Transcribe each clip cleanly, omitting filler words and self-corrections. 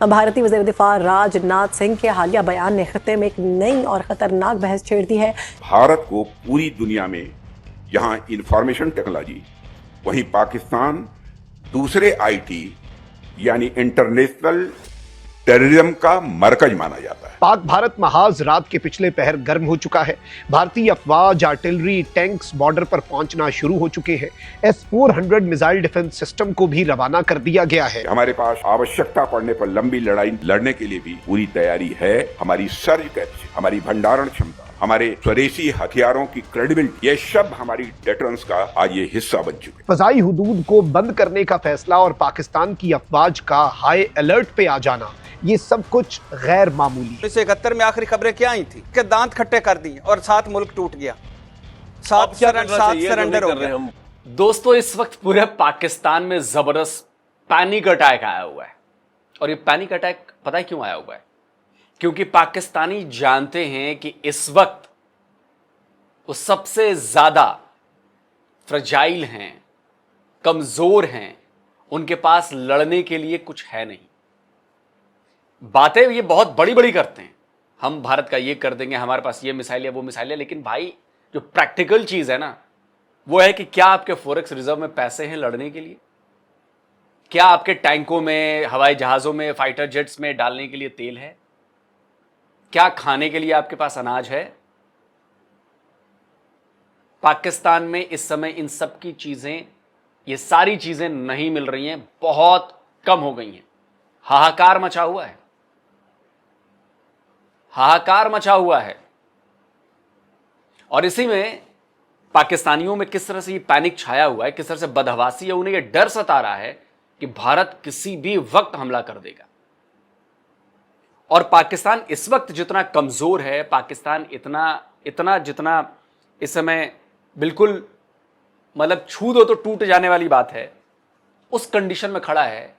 भारतीय वज़ीर दिफा राजनाथ सिंह के हालिया बयान ने खित्ते में एक नई और खतरनाक बहस छेड़ दी है। भारत को पूरी दुनिया में जहां इंफॉर्मेशन टेक्नोलॉजी, वहीं पाकिस्तान दूसरे आईटी यानी इंटरनेशनल टेररिज्म का मरकज माना जाता है। पाक भारत महाज रात के पिछले पहर गर्म हो चुका है। भारतीय अफवाज, आर्टिलरी, टैंक्स बॉर्डर पर पहुंचना शुरू हो चुके हैं। S-400 मिसाइल डिफेंस सिस्टम को भी रवाना कर दिया गया है। हमारे पास आवश्यकता पड़ने पर लंबी लड़ाई लड़ने के लिए भी पूरी तैयारी है। हमारी सर्ज कैपेसिटी, हमारी भंडारण क्षमता, हमारे स्वदेशी हथियारों की क्रेडिबिलिटी, ये सब हमारी डेटरेंस का आज ये हिस्सा बन चुके हैं। फजाई हुदूद को बंद करने का फैसला और पाकिस्तान की अफवाज का हाई अलर्ट पे आ जाना, ये सब कुछ गैर मामूली। 1971 में आखिरी खबरें क्या आई थी कि दांत खट्टे कर दिए और 7 मुल्क टूट गया, 7 सरेंडर हो गया। दोस्तों, इस वक्त पूरे पाकिस्तान में जबरदस्त पैनिक अटैक आया हुआ है। और ये पैनिक अटैक पता है क्यों आया हुआ है? क्योंकि पाकिस्तानी जानते हैं कि इस वक्त वो सबसे ज्यादा फ्रजाइल हैं, कमजोर हैं, उनके पास लड़ने के लिए कुछ है नहीं। बातें ये बहुत बड़ी बड़ी करते हैं, हम भारत का ये कर देंगे, हमारे पास ये मिसाइल है, वो मिसाइल है, लेकिन भाई जो प्रैक्टिकल चीज है ना, वो है कि क्या आपके फॉरेक्स रिजर्व में पैसे हैं लड़ने के लिए? क्या आपके टैंकों में, हवाई जहाजों में, फाइटर जेट्स में डालने के लिए तेल है? क्या खाने के लिए आपके पास अनाज है? पाकिस्तान में इस समय इन सब की चीजें, ये सारी चीजें नहीं मिल रही हैं, बहुत कम हो गई हैं। हाहाकार मचा हुआ है, हाहाकार मचा हुआ है। और इसी में पाकिस्तानियों में किस तरह से ये पैनिक छाया हुआ है, किस तरह से बदहवासी है, उन्हें ये डर सता रहा है कि भारत किसी भी वक्त हमला कर देगा। और पाकिस्तान इस वक्त जितना कमजोर है, पाकिस्तान इतना जितना इस समय बिल्कुल मतलब छू दो तो टूट जाने वाली बात है, उस कंडीशन में खड़ा है,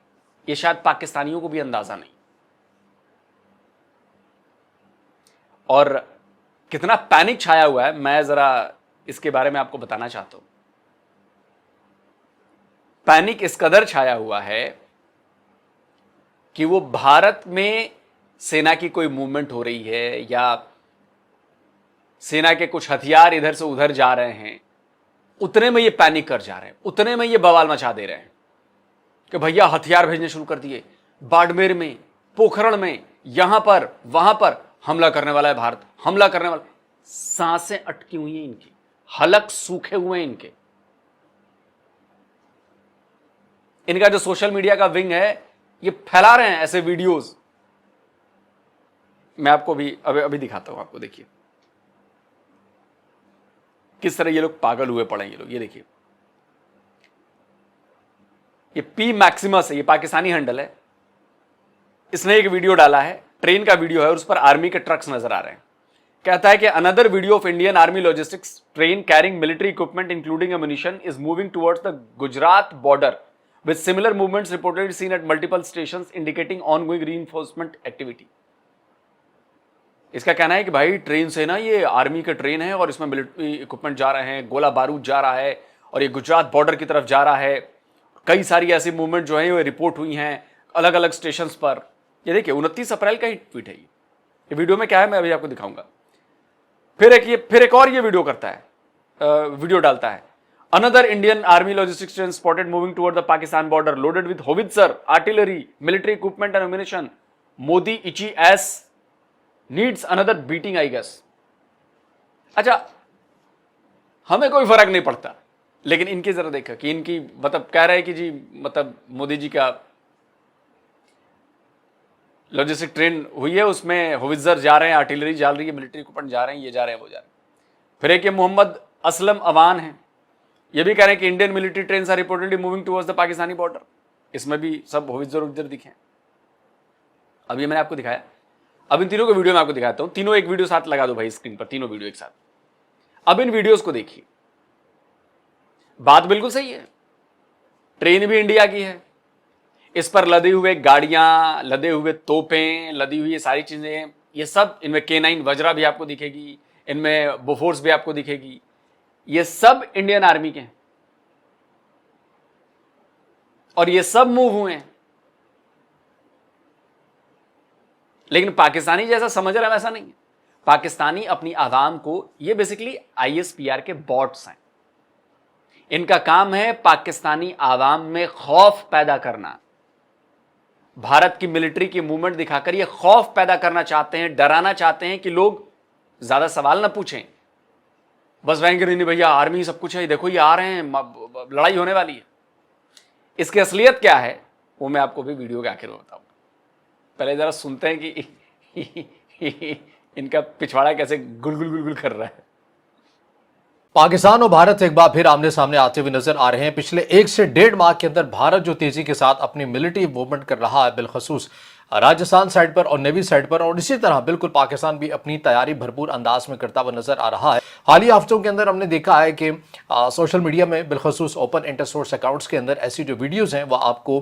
ये शायद पाकिस्तानियों को भी अंदाजा नहीं। और कितना पैनिक छाया हुआ है, मैं जरा इसके बारे में आपको बताना चाहता हूं। पैनिक इस कदर छाया हुआ है कि वो भारत में सेना की कोई मूवमेंट हो रही है या सेना के कुछ हथियार इधर से उधर जा रहे हैं, उतने में ये पैनिक कर जा रहे हैं, उतने में ये बवाल मचा दे रहे हैं कि भैया हथियार भेजने शुरू कर दिए, बाड़मेर में, पोखरण में, यहां पर, वहां पर हमला करने वाला है भारत, हमला करने वाला। सांसें अटकी हुई हैं इनकी, हलक सूखे हुए हैं इनके। इनका जो सोशल मीडिया का विंग है, ये फैला रहे हैं ऐसे वीडियोस। मैं आपको भी अभी दिखाता हूं, आपको देखिए किस तरह ये लोग पागल हुए पड़े हैं। ये लोग, ये देखिए, ये पी मैक्सिमस है, ये पाकिस्तानी हैंडल है। इसने एक वीडियो डाला है, ट्रेन का वीडियो है, और उस पर आर्मी के ट्रक्स नजर आ रहे हैं। कहता है कि another video of Indian army logistics train carrying military equipment including ammunition is moving towards the Gujarat border with similar movements reported seen at multiple stations indicating ongoing reinforcement activity. इसका कहना है कि भाई ट्रेन से ना, ये आर्मी का train है और इसमें मिलिट्री इक्विपमेंट जा रहे हैं, गोला बारूद जा रहा है और ये गुजरात बॉर्डर की तरफ जा रहा है। कई सारी ऐसी मूवमेंट जो है वो रिपोर्ट हुई हैं अलग अलग स्टेशन पर। ये देखिए 29 अप्रैल का ही ट्वीट है ये वीडियो में क्या है मैं अभी आपको दिखाऊंगा। फिर एक और ये वीडियो करता है, वीडियो डालता है। Another Indian army logistics train spotted moving toward the Pakistan border loaded with howitzer, artillery, military equipment and ammunition. Modi itchy ass needs another beating I guess. अच्छा, हमें कोई फर्क नहीं पड़ता, लेकिन इनकी जरा देखा कि इनकी मतलब कह रहे हैं कि जी मतलब मोदी जी का लॉजिस्टिक ट्रेन हुई है, उसमें होवित्जर जा रहे हैं, आर्टिलरी जा रही है, मिलिट्री इक्विपमेंट जा रहे हैं, ये जा रहे हैं, वो जा रहे हैं। फिर एक ये मोहम्मद असलम अवान है, ये भी कह रहे हैं कि Indian military train are reportedly moving towards the Pakistani border. इसमें भी सब होवित्जर दिखे। अब ये मैंने आपको दिखाया, अब इन तीनों के वीडियो में आपको दिखाता हूं। तीनों एक वीडियो साथ लगा दो भाई स्क्रीन पर, तीनों वीडियो एक साथ। अब इन वीडियोस को देखिए, बात बिल्कुल सही है, ट्रेन भी इंडिया की है, इस पर लदे हुए गाड़ियां, लदे हुए तोपें, लदी हुई ये सारी चीजें, ये सब, इनमें K9 वज्रा भी आपको दिखेगी, इनमें बोफोर्स भी आपको दिखेगी, ये सब इंडियन आर्मी के हैं और ये सब मूव हुए हैं। लेकिन पाकिस्तानी जैसा समझ रहा है वैसा नहीं है। पाकिस्तानी अपनी आवाम को, ये बेसिकली ISPR के बॉट्स हैं, इनका काम है पाकिस्तानी आवाम में खौफ पैदा करना। भारत की मिलिट्री की मूवमेंट दिखाकर ये खौफ पैदा करना चाहते हैं, डराना चाहते हैं कि लोग ज्यादा सवाल ना पूछें, बस कहेंगे नहीं भैया आर्मी सब कुछ है, देखो ये आ रहे हैं, लड़ाई होने वाली है। इसकी असलियत क्या है वो मैं आपको भी वीडियो के आखिर में बताऊंगा। पहले जरा सुनते हैं कि इनका पिछवाड़ा कैसे गुलगुल गुलगुल कर रहा है। पाकिस्तान और भारत एक बार फिर आमने सामने आते हुए नजर आ रहे हैं। पिछले 1 से 1.5 माह के अंदर भारत जो तेजी के साथ अपनी मिलिट्री मूवमेंट कर रहा है, बिलखसूस राजस्थान साइड पर और नेवी साइड पर, और इसी तरह बिल्कुल पाकिस्तान भी अपनी तैयारी भरपूर अंदाज में करता हुआ नजर आ रहा है। हालिया हफ्तों के अंदर हमने देखा है कि सोशल मीडिया में बिलखसूस ओपन इंटरसोर्स अकाउंट्स के अंदर ऐसी जो वीडियोस हैं वह आपको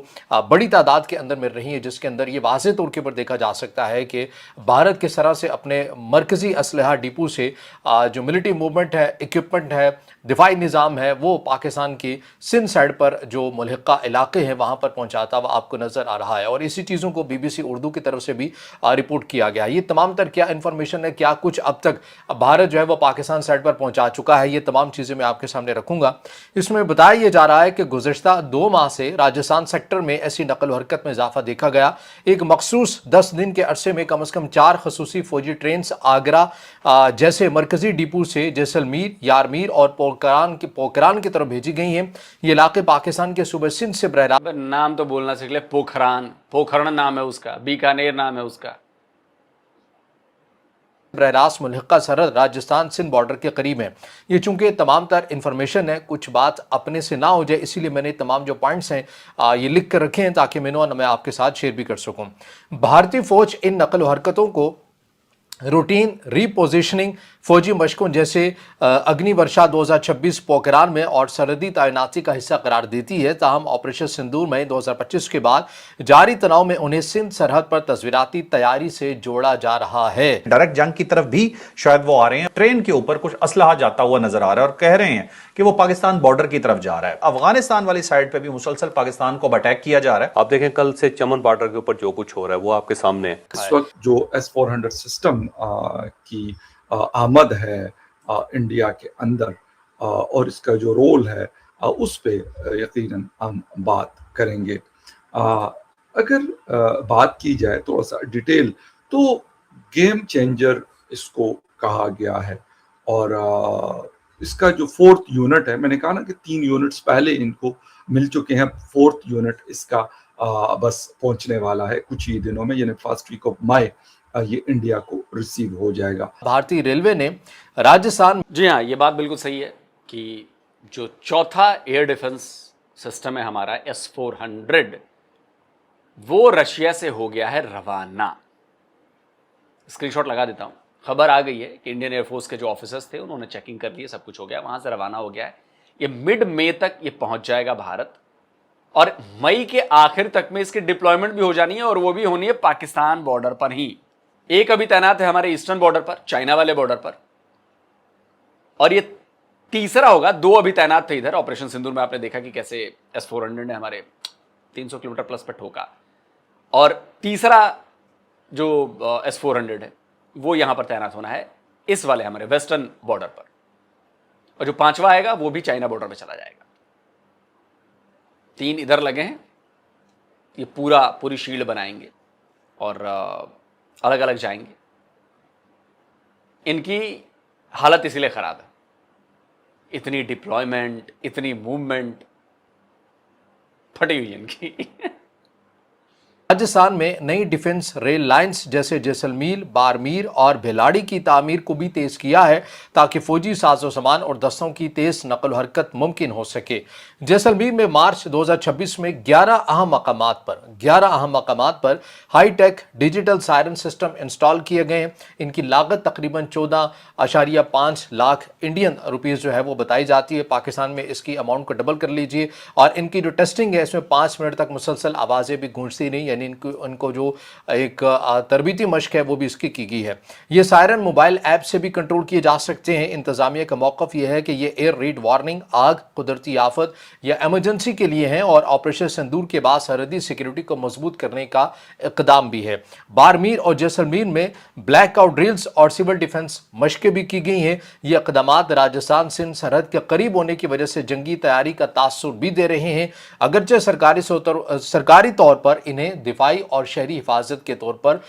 बड़ी तादाद के अंदर मिल रही है, जिसके अंदर ये वाज़ेह तौर के ऊपर देखा जा सकता है कि भारत किस तरह से अपने मरकजी असलहा डिपो से जो मिलिट्री मूवमेंट है, इक्विपमेंट है, दिफाई निज़ाम है, वो पाकिस्तान की सिंध साइड पर जो मुल्हिका इलाके हैं वहाँ पर पहुँचाता हुआ आपको नज़र आ रहा है। और इसी चीज़ों को BBC उर्दू की तरफ से भी रिपोर्ट किया गया। ये तमाम तर क्या इन्फॉर्मेशन है, क्या कुछ अब तक भारत जो है वो पाकिस्तान साइड पर पहुंचा चुका है, ये तमाम चीज़ें मैं आपके सामने रखूंगा। इसमें बताया यह जा रहा है कि गुज़िश्ता 2 माह से राजस्थान सेक्टर में ऐसी नकल हरकत में इजाफा देखा गया। एक मखसूस 10 दिन के अरसे में कम से कम 4 खसूसी फौजी ट्रेन आगरा जैसे मरकजी डिपो से जैसलमेर, यारमीर और पोखरान की तरफ भेजी गई हैं। ये इलाके पाकिस्तान के सूबे सिंध से बहरा, नाम तो बोलना सीख ले, पोखरण नाम है उसका, बीकानेर नाम है उसका, बहरास मुल्हिका सरहद राजस्थान सिंध बॉर्डर के करीब है। ये चूंकि तमाम तर इंफॉर्मेशन है, कुछ बात अपने से ना हो जाए, इसीलिए मैंने तमाम जो पॉइंट्स हैं ये लिख कर रखे हैं ताकि मैं आपके साथ शेयर भी कर सकूं। भारतीय फौज इन नकल हरकतों को रूटीन रीपोजिशनिंग, फौजी मशकों जैसे अग्नि वर्षा 2026 पोखरान में और सरहदी तैनाती का हिस्सा करार देती है। ताहम ऑपरेशन सिंदूर में 2025 के बाद जारी तनाव में उन्हें सिंध सरहद पर तस्वीराती तैयारी से जोड़ा जा रहा है। डायरेक्ट जंग की तरफ भी शायद वो आ रहे हैं। ट्रेन के ऊपर कुछ असलहा जाता हुआ नजर आ रहा है और कह रहे हैं कि वो पाकिस्तान बॉर्डर की तरफ जा रहा है। अफगानिस्तान वाली साइड पे भी मुसलसल पाकिस्तान को अटैक किया जा रहा है। आप देखें कल से चमन बॉर्डर के ऊपर जो कुछ हो रहा है वो आपके सामने है। इस वक्त जो S-400 सिस्टम की आमद है इंडिया के अंदर और इसका जो रोल है उस पे यकीनन हम बात करेंगे। अगर बात की जाए थोड़ा सा डिटेल तो गेम चेंजर इसको कहा गया है और इसका जो 4th यूनिट है, मैंने कहा ना कि 3 यूनिट्स पहले इनको मिल चुके हैं, 4th यूनिट इसका बस पहुंचने वाला है कुछ ही दिनों में, यानी फर्स्ट वीक ऑफ मई ये इंडिया को रिसीव हो जाएगा। भारतीय रेलवे ने राजस्थान, जी हाँ, ये बात बिल्कुल सही है कि जो चौथा एयर डिफेंस सिस्टम है हमारा S-400, वो रशिया से हो गया है रवाना। स्क्रीनशॉट लगा देता हूं। खबर आ गई है कि इंडियन एयरफोर्स के जो ऑफिसर्स थे उन्होंने चेकिंग कर ली, सब कुछ हो गया, वहां से रवाना हो गया है। ये मिड मई तक ये पहुंच जाएगा भारत और मई के आखिर तक में इसकी डिप्लॉयमेंट भी हो जानी है और वो भी होनी है पाकिस्तान बॉर्डर पर ही। एक अभी तैनात है हमारे ईस्टर्न बॉर्डर पर, चाइना वाले बॉर्डर पर, और ये तीसरा होगा। 2 अभी तैनात थे इधर। ऑपरेशन सिंदूर में आपने देखा कि कैसे S-400 ने हमारे 300 किलोमीटर प्लस पर ठोका, और तीसरा जो S-400 है वो यहां पर तैनात होना है इस वाले हमारे वेस्टर्न बॉर्डर पर, और जो 5वां आएगा वो भी चाइना बॉर्डर पर चला जाएगा। 3 इधर लगे हैं, ये पूरी शील्ड बनाएंगे और अलग अलग जाएंगे। इनकी हालत इसीलिए खराब है, इतनी डिप्लॉयमेंट, इतनी मूवमेंट फटी हुई है इनकी। राजस्थान में नई डिफेंस रेल लाइंस जैसे जैसलमेर, बाड़मेर और भिलाड़ी की तामीर को भी तेज किया है ताकि फौजी साजो सामान और दस्तों की तेज नकल हरकत मुमकिन हो सके। जैसलमेर में मार्च 2026 में 11 अहम मकामात पर high tech digital siren system install किए गए हैं। इनकी लागत तकरीबन 14.5 लाख इंडियन रुपीज़ जो है वो बताई जाती है। पाकिस्तान में इसकी अमाउंट को डबल कर लीजिए, और इनकी जो टेस्टिंग है इसमें 5 मिनट तक मुसलसल आवाज़ें भी गूंजती नहीं, यानी इनको जो एक तरबीती मशक है वो भी इसकी की गई है। ये सायरन मोबाइल ऐप से भी कंट्रोल किए जा सकते हैं। इंतजामिया का मौक़िफ़ यह है कि ये एयर रेड वार्निंग, आग, कुदरती आफत या एमरजेंसी के लिए हैं और ऑपरेशन सिंदूर के बाद सरहदी सिक्योरिटी को मजबूत करने का इक़दाम भी है। बाड़मेर और जैसलमेर में ब्लैकआउट ड्रिल्स और सिविल डिफेंस मशकें भी की गई हैं। ये इक़दामात राजस्थान सिंध सरहद के करीब होने की वजह से जंगी तैयारी का तासुर भी दे रहे हैं, अगरचे सरकारी तौर पर इन्हें दिफाई और शहरी हिफाजत के तौर पर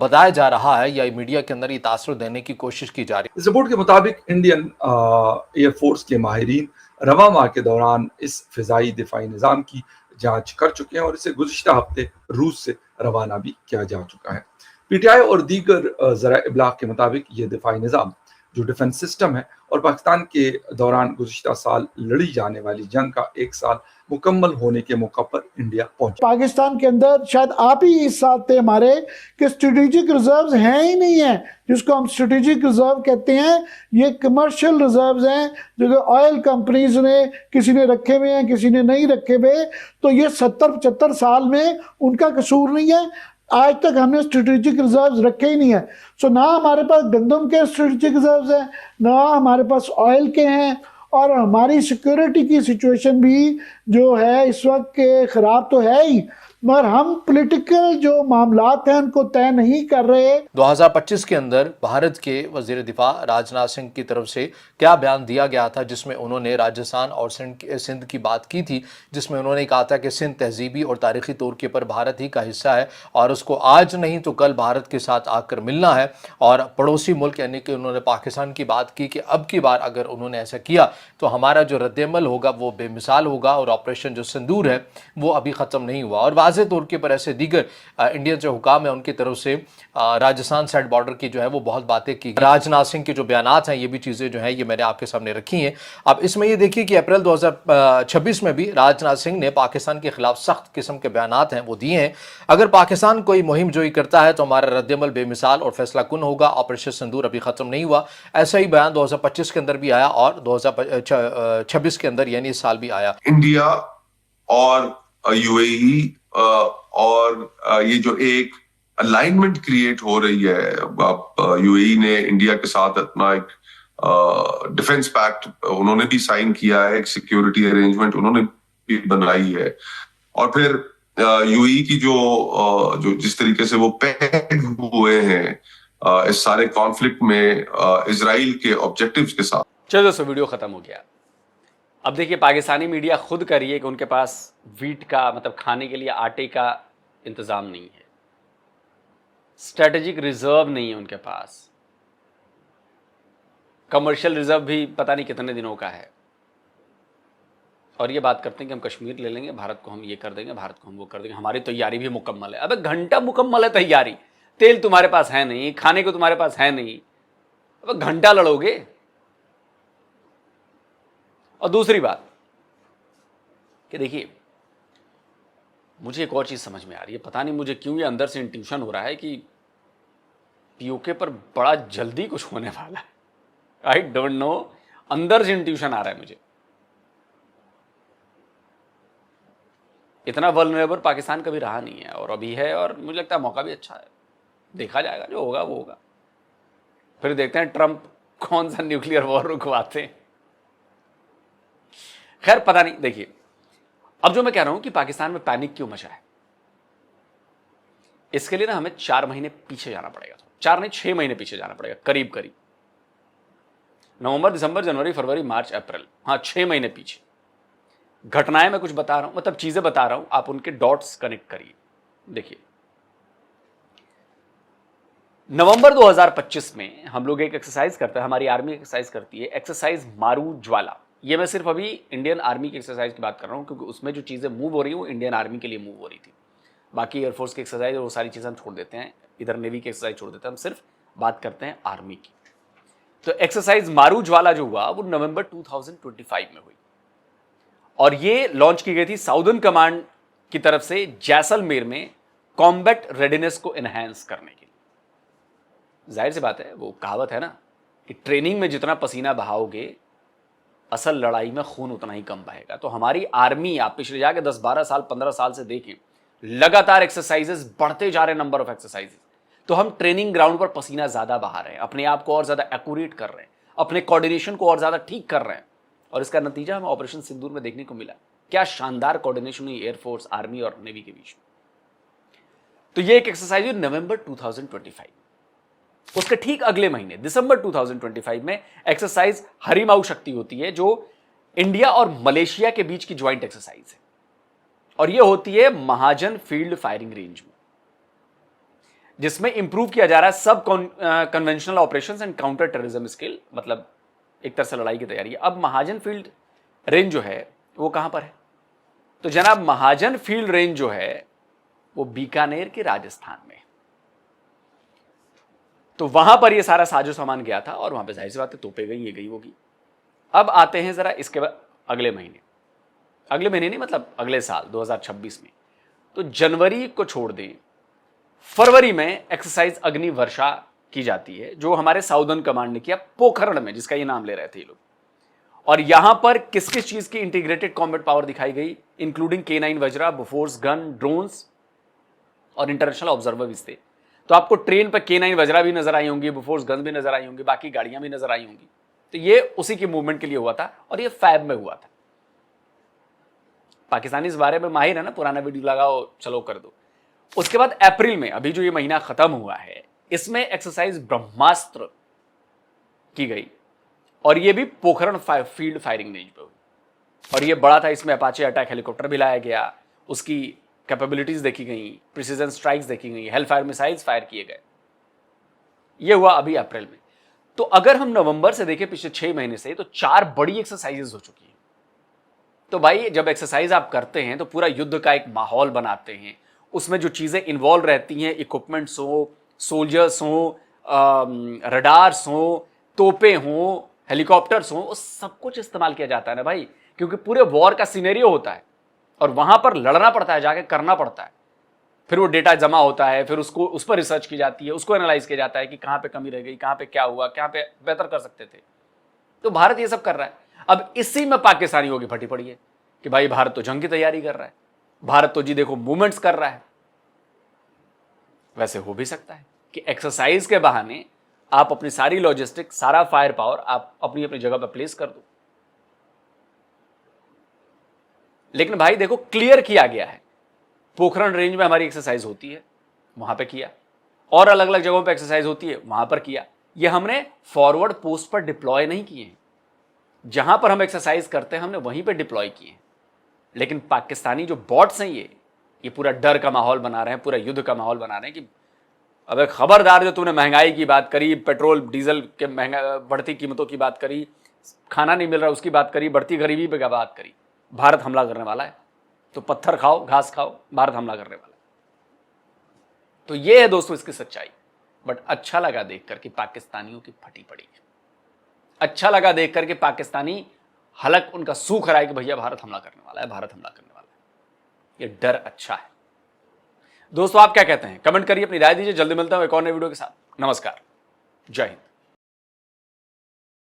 बताया जा रहा है या मीडिया के अंदर ये तासुर देने की कोशिश की जा रही है। इस रिपोर्ट के मुताबिक इंडियन एयरफोर्स के माहिरीन रवा माह के दौरान इस फिजाई दिफाई निज़ाम की जांच कर चुके हैं और इसे गुज़िश्ता हफ्ते रूस से रवाना भी किया जा चुका है। पीटीआई और दीगर ज़राए इब्लाग के मुताबिक ये दिफाई निज़ाम जो डिफेंस सिस्टम है और पाकिस्तान के दौरान गुज़िश्ता साल लड़ी जाने वाली जंग का 1 साल मुकम्मल होने के मौका पर इंडिया पहुंचा। पाकिस्तान के अंदर शायद आप ही इस साथ थे हमारे कि स्ट्रेटेजिक रिजर्व्स हैं ही नहीं है, जिसको हम स्ट्रेटेजिक रिजर्व कहते हैं। ये कमर्शियल रिजर्व्स हैं जो कि ऑयल कंपनीज ने, किसी ने रखे हुए हैं, किसी ने नहीं रखे हुए। तो ये 70-75 साल में उनका कसूर नहीं है, आज तक हमने स्ट्रेटेजिक रिजर्व्स रखे ही नहीं है। सो ना हमारे पास गंदम के स्ट्रेटेजिक रिजर्व्स हैं, ना हमारे पास ऑयल के हैं, और हमारी सिक्योरिटी की सिचुएशन भी जो है इस वक्त के ख़राब तो है ही, मगर हम पॉलिटिकल जो मामलात हैं उनको तय नहीं कर रहे। 2025 के अंदर भारत के वज़ीर दिफा राजनाथ सिंह की तरफ से क्या बयान दिया गया था, जिसमें उन्होंने राजस्थान और सिंध की बात की थी, जिसमें उन्होंने कहा था कि सिंध तहजीबी और तारीख़ी तौर के पर भारत ही का हिस्सा है और उसको आज नहीं तो कल भारत के साथ आकर मिलना है। और पड़ोसी मुल्क यानी कि उन्होंने पाकिस्तान की बात की कि अब की बार अगर उन्होंने ऐसा किया तो हमारा जो रद्दअमल होगा वो बेमिसाल होगा और ऑपरेशन जो सिंदूर है वो अभी ख़त्म नहीं हुआ। और वाज़े तौर के पर ऐसे दीगर इंडियन जो हुकाम है उनकी तरफ से राजस्थान साइड बॉर्डर की जो है वो बहुत बातें की। राजनाथ सिंह के जो बयानात हैं ये भी चीज़ें जो हैं ये मैंने आपके सामने रखी हैं। अब इसमें ये देखिए कि अप्रैल 2026 में भी राजनाथ सिंह ने पाकिस्तान के खिलाफ सख्त किस्म के बयानात हैं वो दिए हैं। अगर पाकिस्तान कोई मुहिम जोई करता है तो हमारा रद्दअमल बेमिसाल और फैसला कुन होगा, ऑपरेशन सिंदूर अभी ख़त्म नहीं हुआ। ऐसा ही बयान 2025 के अंदर भी आया और 2026 के अंदर यानी इस साल भी आया। इंडिया और यूएई और ये जो एक अलाइनमेंट क्रिएट हो रही है, यूएई ने इंडिया के साथ अपना एक डिफेंस पैक्ट उन्होंने भी साइन किया है, एक सिक्योरिटी अरेंजमेंट उन्होंने भी बनाई है, और फिर यूएई की जो जिस तरीके से वो पैग हुए हैं इस सारे कॉन्फ्लिक्ट में इजराइल के ऑब्जेक्टिव्स के साथ। चलो दोस्तों, वीडियो खत्म हो गया। अब देखिए पाकिस्तानी मीडिया खुद कह रही है कि उनके पास वीट का मतलब खाने के लिए आटे का इंतज़ाम नहीं है, स्ट्रेटेजिक रिजर्व नहीं है उनके पास, कमर्शियल रिजर्व भी पता नहीं कितने दिनों का है, और ये बात करते हैं कि हम कश्मीर ले लेंगे, भारत को हम ये कर देंगे, भारत को हम वो कर देंगे, हमारी तैयारी भी मुकम्मल है। अबे घंटा मुकम्मल है तैयारी, तेल तुम्हारे पास है नहीं, खाने को तुम्हारे पास है नहीं, अब घंटा लड़ोगे। और दूसरी बात कि देखिए मुझे एक और चीज समझ में आ रही है, पता नहीं मुझे क्यों ये अंदर से इंट्यूशन हो रहा है कि पीओके पर बड़ा जल्दी कुछ होने वाला है। आई डोंट नो, अंदर से इंट्यूशन आ रहा है मुझे। इतना वल्नरेबल पाकिस्तान कभी रहा नहीं है और अभी है, और मुझे लगता है मौका भी अच्छा है। देखा जाएगा, जो होगा वो होगा। फिर देखते हैं ट्रंप कौन सा न्यूक्लियर वॉर रुकवाते हैं। खैर पता नहीं। देखिए अब जो मैं कह रहा हूं कि पाकिस्तान में पैनिक क्यों मचा है, इसके लिए ना हमें 4 महीने पीछे जाना पड़ेगा। 4 नहीं 6 महीने पीछे जाना पड़ेगा, करीब करीब नवंबर, दिसंबर, जनवरी, फरवरी, मार्च, अप्रैल, हाँ 6 महीने पीछे। घटनाएं मैं कुछ बता रहा हूं, मतलब चीजें बता रहा हूं, आप उनके डॉट्स कनेक्ट करिए। देखिए नवंबर 2025 में हम लोग एक एक्सरसाइज करते हैं, हमारी आर्मी एक्सरसाइज करती है, एक्सरसाइज मारू ज्वाला। ये मैं सिर्फ अभी इंडियन आर्मी की एक्सरसाइज की बात कर रहा हूं, क्योंकि उसमें जो चीजें मूव हो रही हैं वो इंडियन आर्मी के लिए मूव हो रही थी। बाकी एयरफोर्स की एक्सरसाइज और वो सारी चीजें हम छोड़ देते हैं, इधर नेवी की एक्सरसाइज छोड़ देते हैं, हम सिर्फ बात करते हैं आर्मी की। तो एक्सरसाइज मारू ज्वाला जो हुआ वो नवंबर 2025 में हुई, और ये लॉन्च की गई थी साउदर्न कमांड की तरफ से जैसलमेर में कॉम्बैट रेडीनेस को एनहांस करने के लिए। जाहिर सी बात है, वो कहावत है ना कि ट्रेनिंग में जितना पसीना बहाओगे असल लड़ाई में खून उतना ही कम बहेगा। तो हमारी आर्मी, आप पिछले जाके 10-12 साल 15 साल से देखें, लगातार एक्सरसाइजेस बढ़ते जा रहे, नंबर ऑफ एक्सरसाइजेस। तो हम ट्रेनिंग ग्राउंड पर पसीना ज्यादा बहा रहे हैं, अपने आप को और ज्यादा एक्यूरेट कर रहे हैं, अपने कोऑर्डिनेशन को और ज्यादा ठीक कर रहे हैं, और इसका नतीजा हमें ऑपरेशन सिंदूर में देखने को मिला। क्या शानदार कोऑर्डिनेशन हुई एयरफोर्स, आर्मी और नेवी के बीच। तो ये एक एक्सरसाइज हुई नवंबर 2025। उसके ठीक अगले महीने दिसंबर 2025 में एक्सरसाइज हरिमाऊ शक्ति होती है, जो इंडिया और मलेशिया के बीच की ज्वाइंट एक्सरसाइज है, और यह होती है महाजन फील्ड फायरिंग रेंज में, जिसमें इंप्रूव किया जा रहा है सब conventional operations and counter terrorism skill, मतलब एक तरह से लड़ाई की तैयारी है। अब महाजन फील्ड रेंज जो है वो कहां पर है? तो जनाब, महाजन फील्ड रेंज जो है वो बीकानेर के राजस्थान में। तो वहां पर ये सारा साजो सामान गया था, और वहां पे जाहिर सी बात है तोपे गई, ये गई होगी। अब आते हैं जरा इसके बाद अगले महीने नहीं, मतलब अगले साल 2026 में। तो जनवरी को छोड़ दें, फरवरी में एक्सरसाइज अग्नि वर्षा की जाती है, जो हमारे साउदर्न कमांड ने किया पोखरण में, जिसका ये नाम ले रहे थे ये लोग। और यहां पर किस किस चीज की इंटीग्रेटेड कॉम्बैट पावर दिखाई गई, including K9 Vajra, Bofors gun, drones और इंटरनेशनल ऑब्जर्वर भी थे। तो आपको ट्रेन पर K9 वज्रा भी नजर आई होंगी, बोफोर्स गन भी नजर आई होंगी, बाकी गाड़ियां भी नजर आई होंगी। तो ये उसी की मूवमेंट के लिए हुआ था, और ये फैब में हुआ था। पाकिस्तानी इस बारे में माहिर है ना, पुराना वीडियो लगाओ, चलो कर दो। उसके बाद अप्रैल में, अभी जो ये महीना खत्म हुआ है, इसमें एक्सरसाइज ब्रह्मास्त्र की गई, और ये भी पोखरण फील्ड फायरिंग रेंज पे हुई, और ये बड़ा था। इसमें अपाचे अटैक हेलीकॉप्टर भी लाया गया, उसकी कैपेबिलिटीज देखी गई, प्रिसीजन स्ट्राइक्स देखी गई, हेल फायर मिसाइल्स फायर किए गए। ये हुआ अभी अप्रैल में। तो अगर हम नवंबर से देखें, पिछले 6 महीने से, तो 4 बड़ी एक्सरसाइजेस हो चुकी हैं। तो भाई, जब एक्सरसाइज आप करते हैं तो पूरा युद्ध का एक माहौल बनाते हैं, उसमें जो चीजें इन्वॉल्व रहती हैं, इक्विपमेंट्स हो, सोल्जर्स हो, रडार्स हो, तोपे हो, हेलीकॉप्टर्स हो, वो सब कुछ इस्तेमाल किया जाता है ना भाई, क्योंकि पूरे वॉर का सिनेरियो होता है, और वहां पर लड़ना पड़ता है, जाके करना पड़ता है। फिर वो डेटा जमा होता है, फिर उसको उस पर रिसर्च की जाती है, उसको एनालाइज किया जाता है कि कहां पे कमी रह गई, कहां पे क्या हुआ, कहां पे बेहतर कर सकते थे। तो भारत ये सब कर रहा है। अब इसी में पाकिस्तानियों की फटी पड़ी है कि भाई भारत तो जंग की तैयारी कर रहा है, भारत तो जी देखो मूवमेंट्स कर रहा है। वैसे हो भी सकता है कि एक्सरसाइज के बहाने आप अपनी सारी लॉजिस्टिक, सारा फायर पावर आप अपनी अपनी जगह पर प्लेस कर दो। लेकिन भाई देखो, क्लियर किया गया है, पोखरण रेंज में हमारी एक्सरसाइज होती है, वहां पे किया, और अलग अलग जगहों पे एक्सरसाइज होती है, वहां पर किया। ये हमने फॉरवर्ड पोस्ट पर डिप्लॉय नहीं किए हैं, जहां पर हम एक्सरसाइज करते हैं हमने वहीं पे डिप्लॉय किए हैं। लेकिन पाकिस्तानी जो बॉट्स हैं, ये पूरा डर का माहौल बना रहे हैं, पूरा युद्ध का माहौल बना रहे हैं कि अबे खबरदार, जो तूने महंगाई की बात करी, पेट्रोल डीजल के महंगा बढ़ती कीमतों की बात करी, खाना नहीं मिल रहा उसकी बात करी, बढ़ती गरीबी पे बात करी, भारत हमला करने वाला है, तो पत्थर खाओ, घास खाओ, भारत हमला करने वाला है। तो ये है दोस्तों इसकी सच्चाई। बट अच्छा लगा देखकर कि पाकिस्तानियों की फटी पड़ी है, अच्छा लगा देखकर कि पाकिस्तानी हलक उनका सूख रहा है कि भैया भारत हमला करने वाला है, भारत हमला करने वाला है। ये डर अच्छा है। दोस्तों आप क्या कहते हैं, कमेंट करिए, अपनी राय दीजिए। जल्दी मिलता हूं एक और नए वीडियो के साथ। नमस्कार, जय हिंद।